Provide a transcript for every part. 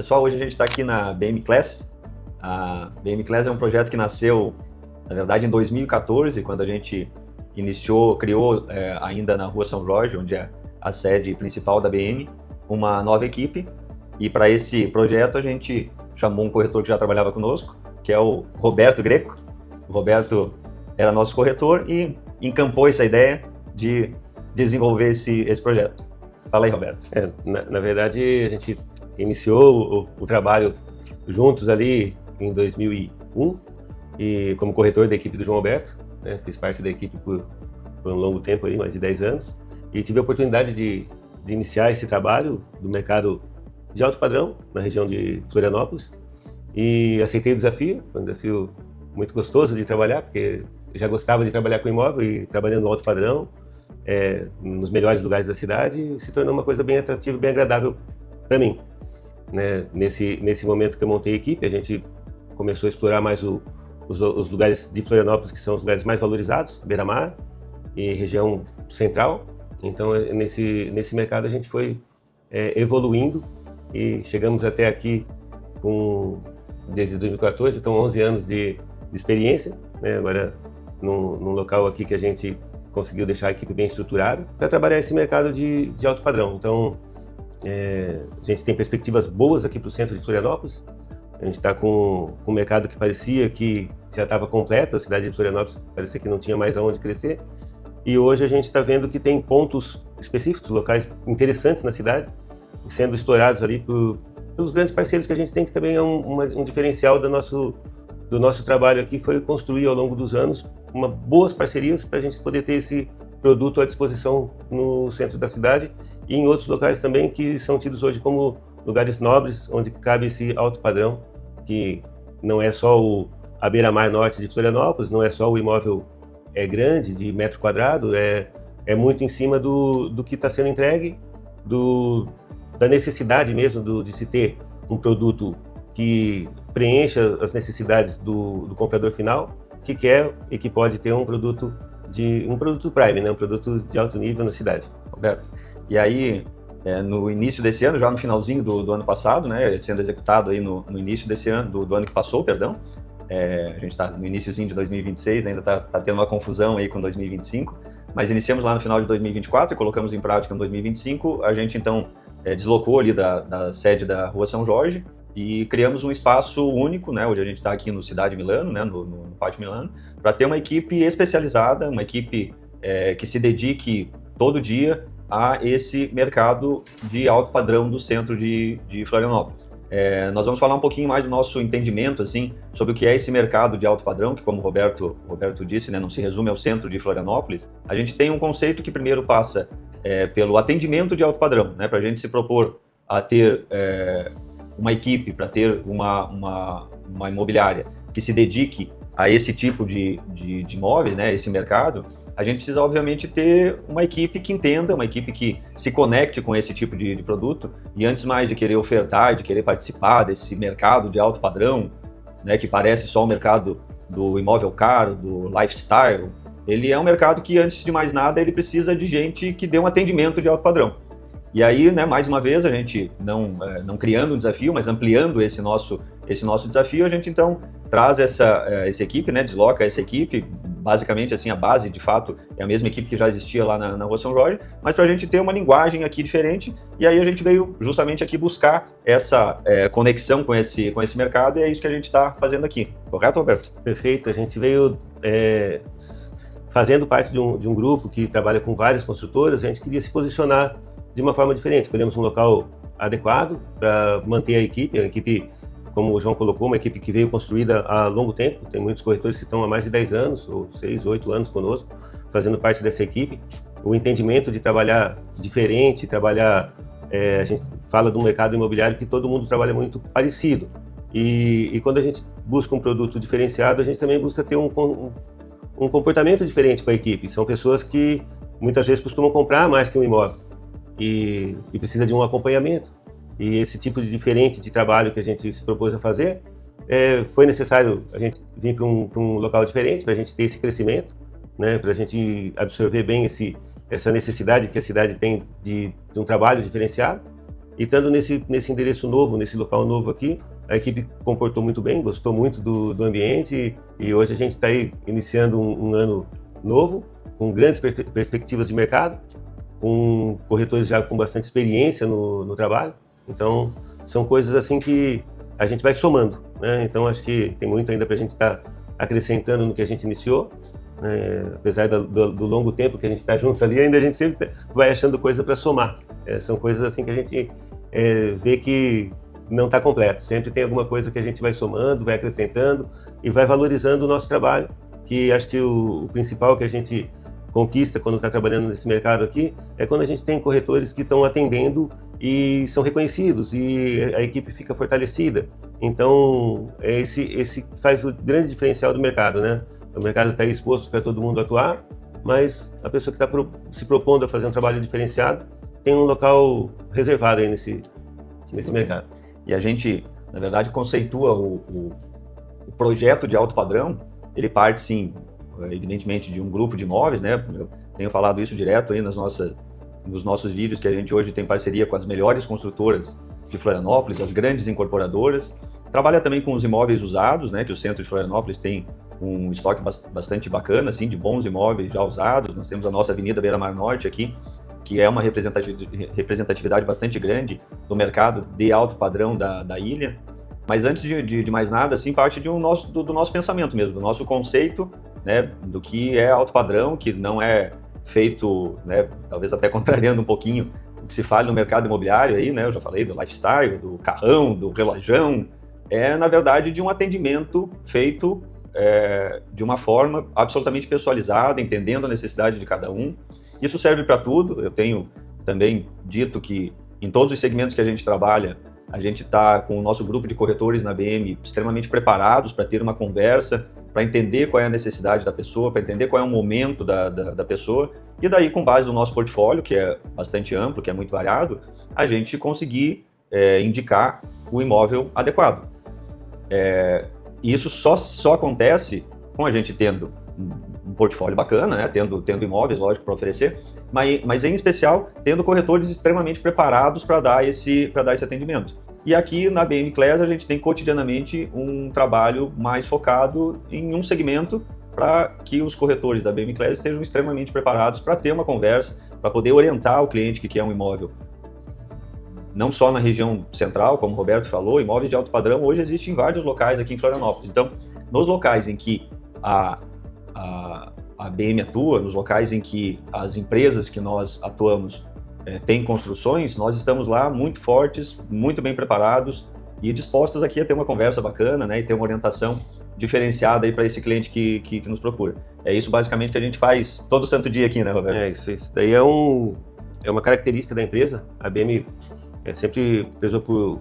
Pessoal, hoje a gente está aqui na BM Class. A BM Class é um projeto que nasceu, na verdade, em 2014, quando a gente criou ainda na Rua São Jorge, onde é a sede principal da BM, uma nova equipe. E para esse projeto a gente chamou um corretor que já trabalhava conosco, que é o Roberto Greco. O Roberto era nosso corretor e encampou essa ideia de desenvolver esse projeto. Fala aí, Roberto. Na verdade, a gente iniciou o trabalho juntos ali em 2001 e como corretor da equipe do João Alberto, né? Fiz parte da equipe por um longo tempo, aí, mais de 10 anos, e tive a oportunidade de iniciar esse trabalho do mercado de alto padrão na região de Florianópolis e aceitei o desafio. Foi um desafio muito gostoso de trabalhar, porque eu já gostava de trabalhar com imóvel e trabalhando no alto padrão, nos melhores lugares da cidade, se tornou uma coisa bem atrativa, bem agradável para mim. Né? Nesse momento que eu montei a equipe, a gente começou a explorar mais os lugares de Florianópolis, que são os lugares mais valorizados, Beira-Mar e região central. Então, nesse mercado a gente foi evoluindo e chegamos até aqui desde 2014, então 11 anos de experiência, né? Agora num local aqui que a gente conseguiu deixar a equipe bem estruturada para trabalhar esse mercado de alto padrão. Então, a gente tem perspectivas boas aqui para o centro de Florianópolis. A gente está com um mercado que parecia que já estava completo, a cidade de Florianópolis parecia que não tinha mais aonde crescer. E hoje a gente está vendo que tem pontos específicos, locais interessantes na cidade, sendo explorados ali pelos grandes parceiros que a gente tem, que também é um diferencial do nosso trabalho aqui, foi construir ao longo dos anos boas parcerias para a gente poder ter esse produto à disposição no centro da cidade e em outros locais também que são tidos hoje como lugares nobres, onde cabe esse alto padrão, que não é só a beira-mar norte de Florianópolis, não é só o imóvel grande, de metro quadrado, é muito em cima do que está sendo entregue, da necessidade mesmo de se ter um produto que preencha as necessidades do comprador final, que quer e que pode ter um produto prime, né? Um produto de alto nível na cidade. Roberto, e aí no início desse ano, já no finalzinho do ano passado, né, sendo executado aí no início desse ano, do ano que passou, perdão, a gente está no iniciozinho de 2026, ainda está tendo uma confusão aí com 2025, mas iniciamos lá no final de 2024 e colocamos em prática em 2025. A gente então deslocou ali da sede da Rua São Jorge e criamos um espaço único, né? Hoje a gente está aqui no Cidade Milano, né? no Pátio Milano, para ter uma equipe especializada, uma equipe que se dedique todo dia a esse mercado de alto padrão do centro de Florianópolis. Nós vamos falar um pouquinho mais do nosso entendimento assim, sobre o que é esse mercado de alto padrão, que como o Roberto disse, né, não se resume ao centro de Florianópolis. A gente tem um conceito que primeiro passa pelo atendimento de alto padrão, né, para a gente se propor a ter uma equipe, para ter uma imobiliária que se dedique a esse tipo de imóveis, né, esse mercado. A gente precisa, obviamente, ter uma equipe que entenda, uma equipe que se conecte com esse tipo de produto e antes mais de querer ofertar, de querer participar desse mercado de alto padrão, né, que parece só o mercado do imóvel caro, do lifestyle, ele é um mercado que, antes de mais nada, ele precisa de gente que dê um atendimento de alto padrão. E aí, né, mais uma vez, a gente não criando um desafio, mas ampliando esse nosso desafio, a gente então traz essa equipe, né, desloca essa equipe, basicamente assim, a base, de fato, é a mesma equipe que já existia lá na Rua São Jorge, mas para a gente ter uma linguagem aqui diferente, e aí a gente veio justamente aqui buscar essa conexão com esse mercado, e é isso que a gente está fazendo aqui. Correto, Roberto? Perfeito, a gente veio fazendo parte de um grupo que trabalha com várias construtoras. A gente queria se posicionar de uma forma diferente. Escolhemos um local adequado para manter a equipe, como o João colocou, uma equipe que veio construída há longo tempo. Tem muitos corretores que estão há mais de 10 anos, ou 6, 8 anos conosco, fazendo parte dessa equipe. O entendimento de trabalhar diferente, a gente fala do mercado imobiliário que todo mundo trabalha muito parecido. E quando a gente busca um produto diferenciado, a gente também busca ter um comportamento diferente com a equipe. São pessoas que muitas vezes costumam comprar mais que um imóvel e precisa de um acompanhamento. E esse tipo de diferente de trabalho que a gente se propôs a fazer, foi necessário a gente vir para um local diferente, para a gente ter esse crescimento, né, para a gente absorver bem essa necessidade que a cidade tem de um trabalho diferenciado. E estando nesse endereço novo, nesse local novo aqui, a equipe comportou muito bem, gostou muito do ambiente e hoje a gente está aí iniciando um ano novo, com grandes perspectivas de mercado, com corretores já com bastante experiência no trabalho. Então, são coisas assim que a gente vai somando, né? Então, acho que tem muito ainda para a gente estar acrescentando no que a gente iniciou. Apesar do longo tempo que a gente está junto ali, ainda a gente sempre vai achando coisa para somar. São coisas assim que a gente vê que não está completo. Sempre tem alguma coisa que a gente vai somando, vai acrescentando e vai valorizando o nosso trabalho, que acho que o principal que a gente conquista quando está trabalhando nesse mercado aqui é quando a gente tem corretores que estão atendendo e são reconhecidos e a equipe fica fortalecida. Então, esse faz o grande diferencial do mercado, né? O mercado está exposto para todo mundo atuar, mas a pessoa que está se propondo a fazer um trabalho diferenciado tem um local reservado aí nesse mercado. E a gente, na verdade, conceitua o projeto de alto padrão, ele parte, sim, evidentemente, de um grupo de imóveis, né? Eu tenho falado isso direto aí nos nossos vídeos, que a gente hoje tem parceria com as melhores construtoras de Florianópolis, as grandes incorporadoras. Trabalha também com os imóveis usados, né? Que o centro de Florianópolis tem um estoque bastante bacana, assim, de bons imóveis já usados. Nós temos a nossa Avenida Beira Mar Norte aqui, que é uma representatividade bastante grande do mercado de alto padrão da ilha. Mas antes de mais nada, assim, parte do nosso pensamento mesmo, do nosso conceito, né, do que é alto padrão, que não é feito, né, talvez até contrariando um pouquinho o que se fala no mercado imobiliário aí, né, eu já falei do lifestyle, do carrão, do relojão, na verdade, de um atendimento feito de uma forma absolutamente pessoalizada, entendendo a necessidade de cada um. Isso serve para tudo. Eu tenho também dito que em todos os segmentos que a gente trabalha, a gente está com o nosso grupo de corretores na BM extremamente preparados para ter uma conversa, para entender qual é a necessidade da pessoa, para entender qual é o momento da pessoa, e daí, com base no nosso portfólio, que é bastante amplo, que é muito variado, a gente conseguir indicar o imóvel adequado. Isso só acontece com a gente tendo um portfólio bacana, né? tendo imóveis, lógico, para oferecer, mas em especial tendo corretores extremamente preparados para dar esse atendimento. E aqui na BM Class a gente tem cotidianamente um trabalho mais focado em um segmento para que os corretores da BM Class estejam extremamente preparados para ter uma conversa, para poder orientar o cliente que quer um imóvel. Não só na região central, como o Roberto falou, imóveis de alto padrão hoje existem em vários locais aqui em Florianópolis. Então, nos locais em que a BM atua, nos locais em que as empresas que nós atuamos têm construções, nós estamos lá muito fortes, muito bem preparados e dispostos aqui a ter uma conversa bacana, né, e ter uma orientação diferenciada aí para esse cliente que nos procura. É isso basicamente que a gente faz todo santo dia aqui, né, Roberto? Isso. Daí é uma característica da empresa. A BM sempre prezou por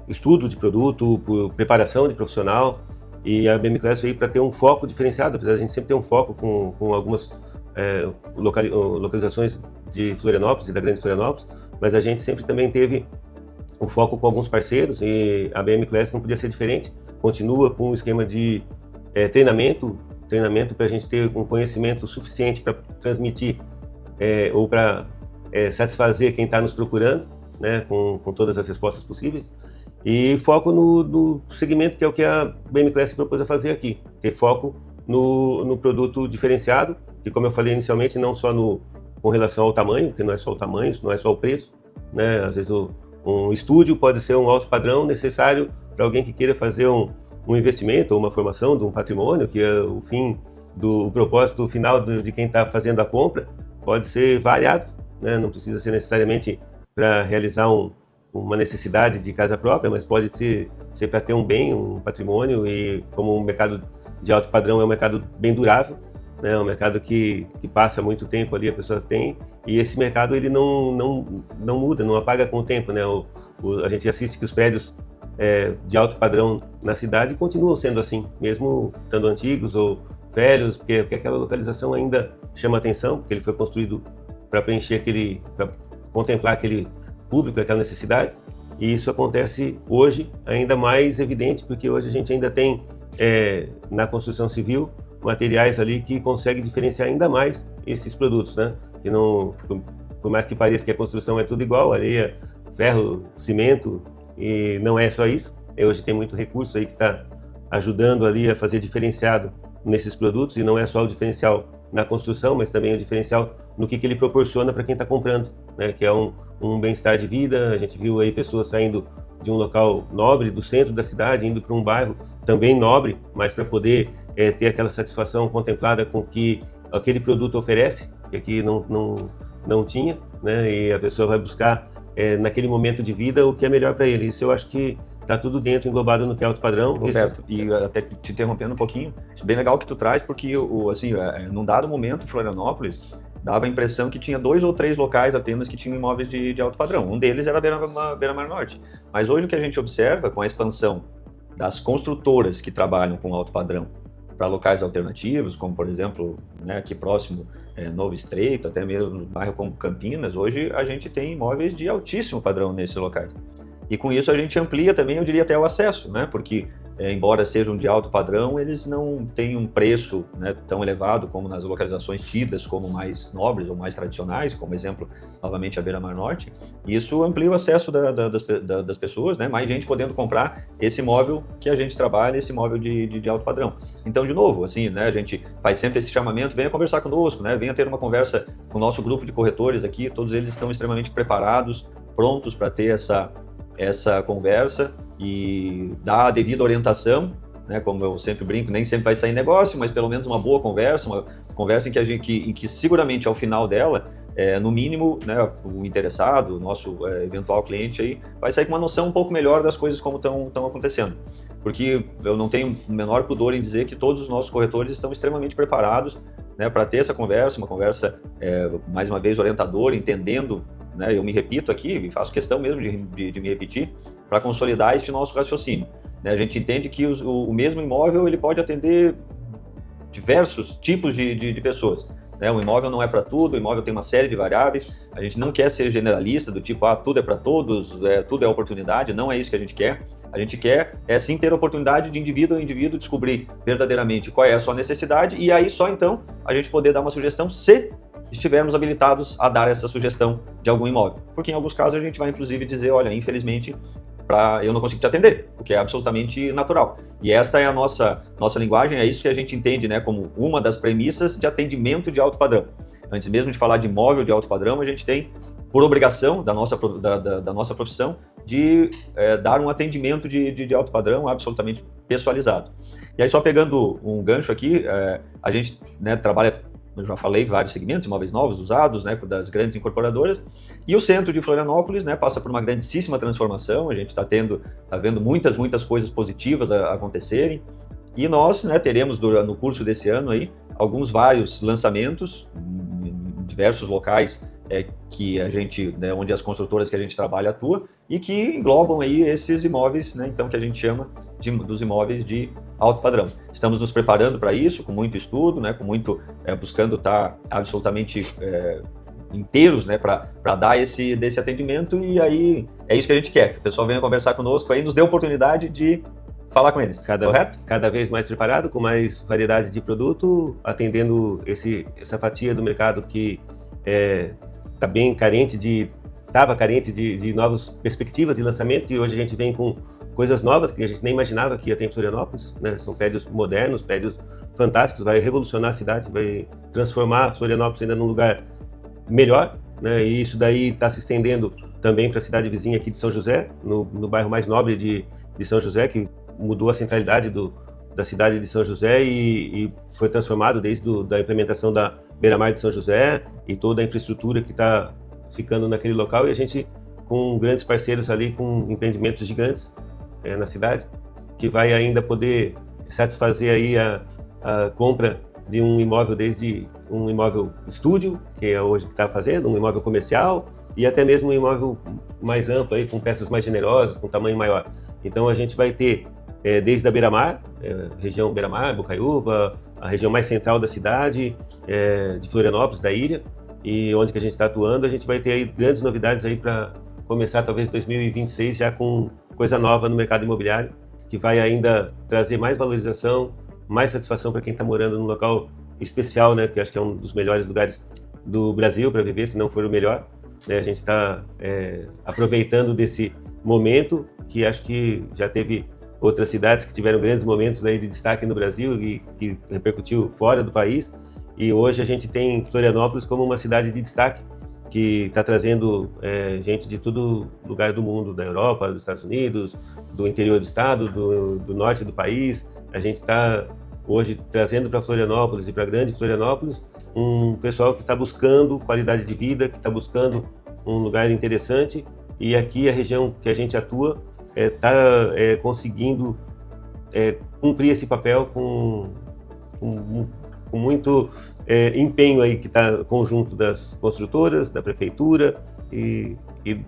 estudo de produto, por preparação de profissional, e a BM Class veio para ter um foco diferenciado, apesar de a gente sempre ter um foco com algumas localizações de Florianópolis e da Grande Florianópolis, mas a gente sempre também teve um foco com alguns parceiros e a BM Class não podia ser diferente. Continua com um esquema de treinamento para a gente ter um conhecimento suficiente para transmitir ou para satisfazer quem está nos procurando, né, com todas as respostas possíveis. E foco no segmento, que é o que a BM Class se propôs a fazer aqui, ter foco no produto diferenciado, que, como eu falei inicialmente, não só com relação ao tamanho, porque não é só o tamanho, não é só o preço, né? Às vezes um estúdio pode ser um alto padrão necessário para alguém que queira fazer um investimento ou uma formação de um patrimônio, que é o propósito final de quem está fazendo a compra, pode ser variado, né? Não precisa ser necessariamente para realizar uma necessidade de casa própria, mas pode ser para ter um bem, um patrimônio, e como o mercado de alto padrão é um mercado bem durável, né? É um mercado que passa muito tempo ali, a pessoa tem, e esse mercado ele não muda, não apaga com o tempo, né? A gente assiste que os prédios de alto padrão na cidade continuam sendo assim, mesmo estando antigos ou velhos, porque aquela localização ainda chama atenção, porque ele foi construído para preencher para contemplar aquele público, aquela necessidade, e isso acontece hoje ainda mais evidente, porque hoje a gente ainda tem na construção civil materiais ali que conseguem diferenciar ainda mais esses produtos, né? Que não, por mais que pareça que a construção é tudo igual, areia, ferro, cimento, e não é só isso. Hoje tem muito recurso aí que está ajudando ali a fazer diferenciado nesses produtos, e não é só o diferencial na construção, mas também o diferencial no que ele proporciona para quem está comprando, né? Que é um bem-estar de vida. A gente viu aí pessoas saindo de um local nobre, do centro da cidade, indo para um bairro também nobre, mas para poder ter aquela satisfação contemplada com que aquele produto oferece, que aqui não tinha, né? E a pessoa vai buscar naquele momento de vida o que é melhor para ele. Isso eu acho que está tudo dentro, englobado no que é alto padrão. Roberto, e até te interrompendo um pouquinho, isso é bem legal que tu traz, porque assim, num dado momento, Florianópolis dava a impressão que tinha 2 ou 3 locais apenas que tinham imóveis de alto padrão. Um deles era a Beira-Mar Norte. Mas hoje o que a gente observa com a expansão das construtoras que trabalham com alto padrão para locais alternativos, como por exemplo, né, aqui próximo, Novo Estreito, até mesmo no bairro como Campinas, hoje a gente tem imóveis de altíssimo padrão nesses locais. E com isso a gente amplia também, eu diria, até o acesso, né? Porque, embora sejam de alto padrão, eles não têm um preço, né, tão elevado como nas localizações tidas como mais nobres ou mais tradicionais, como exemplo, novamente, a Beira-Mar Norte. E isso amplia o acesso das pessoas, né? Mais gente podendo comprar esse imóvel que a gente trabalha, esse imóvel de alto padrão. Então, de novo, assim, né, a gente faz sempre esse chamamento, venha conversar conosco, né? Venha ter uma conversa com o nosso grupo de corretores aqui, todos eles estão extremamente preparados, prontos para ter essa conversa e dar a devida orientação, né? Como eu sempre brinco, nem sempre vai sair negócio, mas pelo menos uma boa conversa, uma conversa em que seguramente ao final dela, no mínimo, né, o interessado, o nosso eventual cliente aí, vai sair com uma noção um pouco melhor das coisas como estão acontecendo. Porque eu não tenho o menor pudor em dizer que todos os nossos corretores estão extremamente preparados, né, para ter essa conversa, uma conversa, mais uma vez, orientadora, entendendo, né, eu me repito aqui, e faço questão mesmo de me repetir, para consolidar este nosso raciocínio. Né, a gente entende que o mesmo imóvel ele pode atender diversos tipos de pessoas. Né, o imóvel não é para tudo, o imóvel tem uma série de variáveis, a gente não quer ser generalista, do tipo, tudo é para todos, tudo é oportunidade, não é isso que a gente quer. A gente quer, sim, ter a oportunidade de indivíduo a indivíduo descobrir verdadeiramente qual é a sua necessidade e aí só então a gente poder dar uma sugestão se estivermos habilitados a dar essa sugestão de algum imóvel. Porque em alguns casos a gente vai inclusive dizer, olha, infelizmente eu não consigo te atender, o que é absolutamente natural. E esta é a nossa linguagem, é isso que a gente entende, né, como uma das premissas de atendimento de alto padrão. Antes mesmo de falar de imóvel de alto padrão, a gente tem, por obrigação da nossa profissão, de dar um atendimento de alto padrão absolutamente pessoalizado. E aí, só pegando um gancho aqui, a gente, né, trabalha, eu já falei, vários segmentos, imóveis novos, usados, né, das grandes incorporadoras, e o centro de Florianópolis, né, passa por uma grandíssima transformação, a gente está vendo muitas coisas positivas acontecerem, e nós, né, teremos no curso desse ano aí, vários lançamentos em diversos locais que a gente, né, onde as construtoras que a gente trabalha atuam e que englobam aí esses imóveis, né, então que a gente chama dos imóveis de alto padrão. Estamos nos preparando para isso, com muito estudo, né, com muito buscando estar absolutamente inteiros, né, para dar desse atendimento, e aí é isso que a gente quer, que o pessoal venha conversar conosco aí, nos dê a oportunidade de falar com eles, correto? Cada vez mais preparado, com mais variedade de produto, atendendo essa fatia do mercado que está bem estava carente de novas perspectivas de lançamentos, e hoje a gente vem com coisas novas que a gente nem imaginava que ia ter em Florianópolis, né? São prédios modernos, prédios fantásticos, vai revolucionar a cidade, vai transformar Florianópolis ainda num lugar melhor, né? E isso daí está se estendendo também para a cidade vizinha aqui de São José, no bairro mais nobre de São José, que mudou a centralidade da cidade de São José e foi transformado desde a implementação da Beira-Mar de São José e toda a infraestrutura que está ficando naquele local, e a gente com grandes parceiros ali, com empreendimentos gigantes na cidade, que vai ainda poder satisfazer aí a compra de um imóvel, desde um imóvel estúdio, que é hoje que está fazendo, um imóvel comercial, e até mesmo um imóvel mais amplo, aí, com peças mais generosas, com tamanho maior. Então a gente vai ter desde a Beira-Mar, região Beira-Mar, Bocaiúva, a região mais central da cidade, de Florianópolis, da ilha, e onde que a gente está atuando, a gente vai ter aí grandes novidades aí para começar talvez 2026 já com coisa nova no mercado imobiliário, que vai ainda trazer mais valorização, mais satisfação para quem está morando num local especial, né, que acho que é um dos melhores lugares do Brasil para viver, se não for o melhor. né? A gente está aproveitando desse momento, que acho que já teve outras cidades que tiveram grandes momentos aí de destaque no Brasil e que repercutiu fora do país. E hoje a gente tem Florianópolis como uma cidade de destaque, que está trazendo gente de todo lugar do mundo, da Europa, dos Estados Unidos, do interior do estado, do norte do país. A gente está hoje trazendo para Florianópolis e para Grande Florianópolis um pessoal que está buscando qualidade de vida, que está buscando um lugar interessante, e aqui a região que a gente atua está conseguindo cumprir esse papel com muito empenho aí, que está conjunto das construtoras, da prefeitura e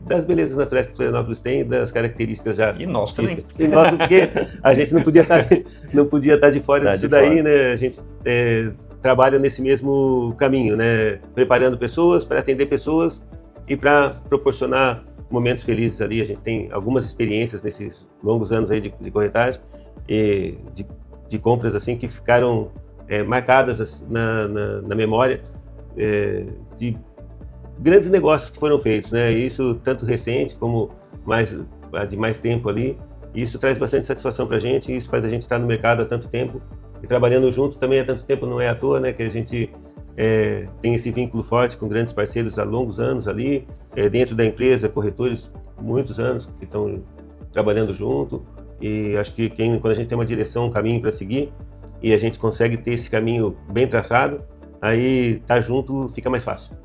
das belezas naturais que Florianópolis tem, das características já. E nós também. E nós, porque a gente não podia estar de fora disso daí, né? A gente trabalha nesse mesmo caminho, né? Preparando pessoas para atender pessoas e para proporcionar momentos felizes ali. A gente tem algumas experiências nesses longos anos aí de corretagem e de compras assim que ficaram marcadas na memória de grandes negócios que foram feitos, né? Isso tanto recente como de mais tempo ali. E isso traz bastante satisfação para a gente, e isso faz a gente estar no mercado há tanto tempo e trabalhando junto também há tanto tempo. Não é à toa, né, que a gente tem esse vínculo forte com grandes parceiros há longos anos ali, dentro da empresa, corretores, muitos anos que estão trabalhando junto. E acho que quando a gente tem uma direção, um caminho para seguir, e a gente consegue ter esse caminho bem traçado, aí estar junto fica mais fácil.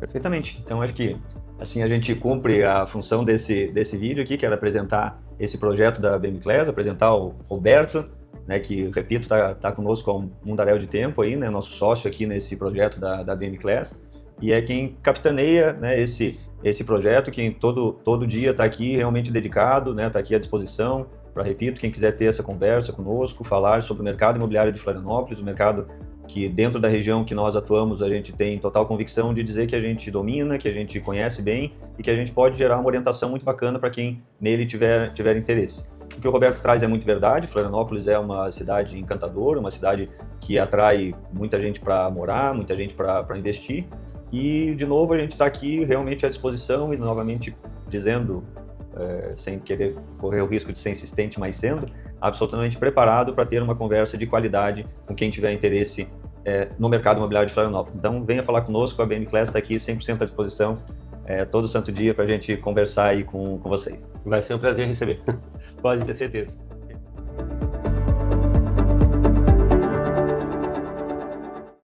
Perfeitamente. Então acho que assim a gente cumpre a função desse vídeo aqui, que era apresentar esse projeto da BM Class, apresentar o Roberto, né, que, repito, tá conosco há um mundaréu de tempo aí, né, nosso sócio aqui nesse projeto da BM Class, e é quem capitaneia, né, esse projeto, quem todo dia está aqui realmente dedicado, né, está aqui à disposição para, repito, quem quiser ter essa conversa conosco, falar sobre o mercado imobiliário de Florianópolis, o mercado que dentro da região que nós atuamos a gente tem total convicção de dizer que a gente domina, que a gente conhece bem e que a gente pode gerar uma orientação muito bacana para quem nele tiver interesse. O que o Roberto traz é muito verdade. Florianópolis é uma cidade encantadora, uma cidade que atrai muita gente para morar, muita gente para investir. E, de novo, a gente está aqui realmente à disposição e, novamente, dizendo, sem querer correr o risco de ser insistente, mas sendo absolutamente preparado para ter uma conversa de qualidade com quem tiver interesse no mercado imobiliário de Florianópolis. Então, venha falar conosco, a BM Class está aqui 100% à disposição, todo santo dia para a gente conversar aí com vocês. Vai ser um prazer receber, pode ter certeza.